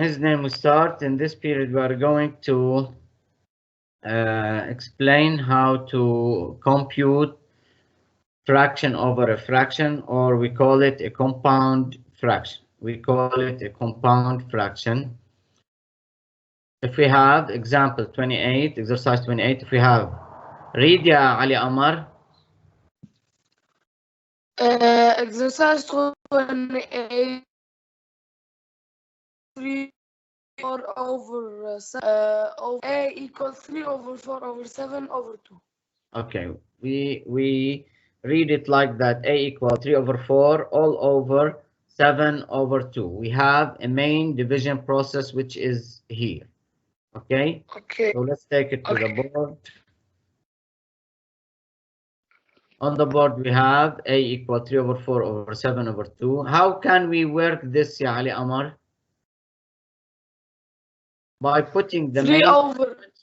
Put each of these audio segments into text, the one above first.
his name we start. In this period we are going to explain how to compute fraction over a fraction, or we call it a compound fraction. We call it a compound fraction. If we have example 28, exercise 28, if we have, read ya Ali Amar. Exercise 28, 3 4 over A equals 3 over 4 over 7 over 2. Okay, we read it like that. A equals 3 over 4 all over 7 over 2. We have a main division process which is here. Okay, so let's take it to the board. On the board we have A equals 3 over 4 over 7 over 2. How can we work this, Ya Ali Amar? By putting the main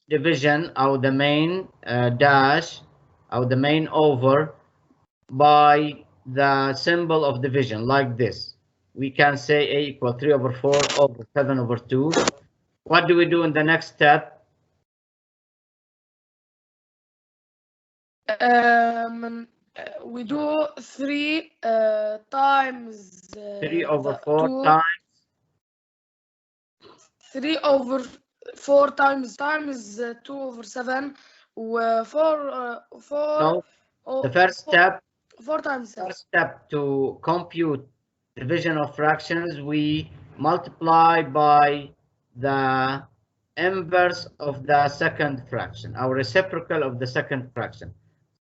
division or the main dash or the main over by the symbol of division like this. We can say A equals 3 over 4 over 7 over 2. What do we do in the next step? We do 3 times 3 over 4 times 3 over 4 times 2 over 7 4 no, the first step 4 times 7. First step to compute division of fractions, we multiply by the inverse of the second fraction, our reciprocal of the second fraction.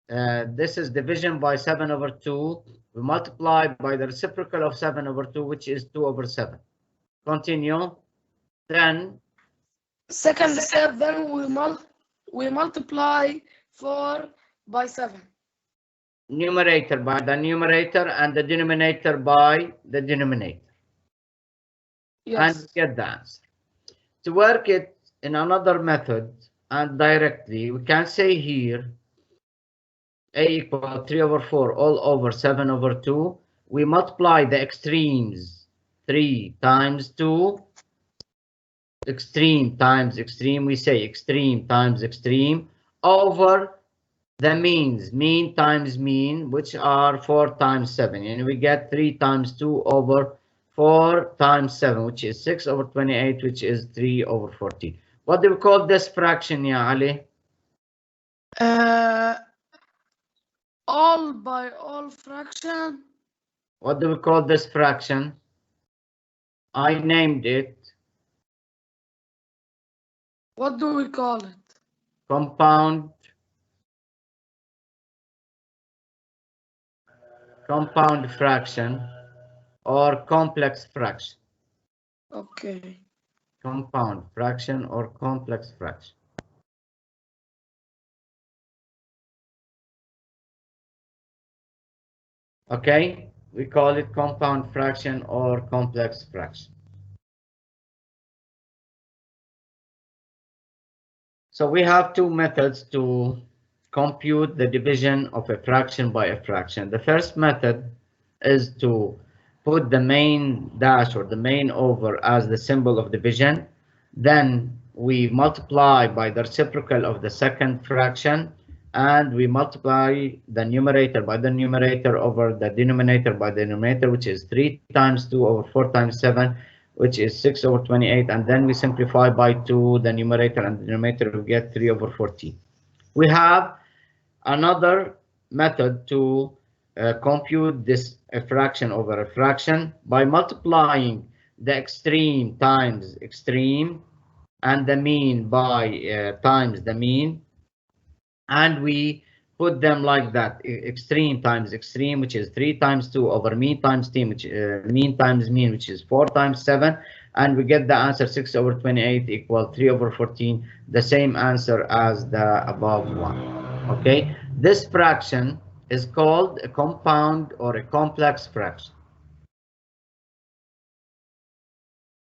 This is division by 7 over 2. We multiply by the reciprocal of 7 over 2, which is 2 over 7. Continue. Then second step, then we multiply 4 by 7. Numerator by the numerator and the denominator by the denominator. Yes. And get the answer. To work it in another method and directly, we can say here A equals 3 over 4 all over 7 over 2. We multiply the extremes, 3 times 2, extreme times extreme, we say extreme times extreme, over the means, mean times mean, which are 4 times 7. And we get 3 times 2 over 4 times 7, which is 6 over 28, which is 3 over 14. What do we call this fraction, Ya Ali? All by all fraction. What do we call this fraction? I named it. What do we call it? Compound fraction or complex fraction. Okay. Compound fraction or complex fraction. Okay, we call it compound fraction or complex fraction. So we have two methods to compute the division of a fraction by a fraction. The first method is to put the main dash or the main over as the symbol of division. Then we multiply by the reciprocal of the second fraction, and we multiply the numerator by the numerator over the denominator by the denominator, which is 3 times 2 over 4 times 7, which is 6 over 28, and then we simplify by 2 the numerator and the denominator, we get 3 over 14. We have another method to compute this fraction over a fraction by multiplying the extreme times extreme and the mean by times the mean, and we put them like that: extreme times extreme, which is 3 times 2 over mean times mean, which mean times mean, which is 4 times 7, and we get the answer 6 over 28 equal 3 over 14, the same answer as the above one. Okay, this fraction is called a compound or a complex fraction.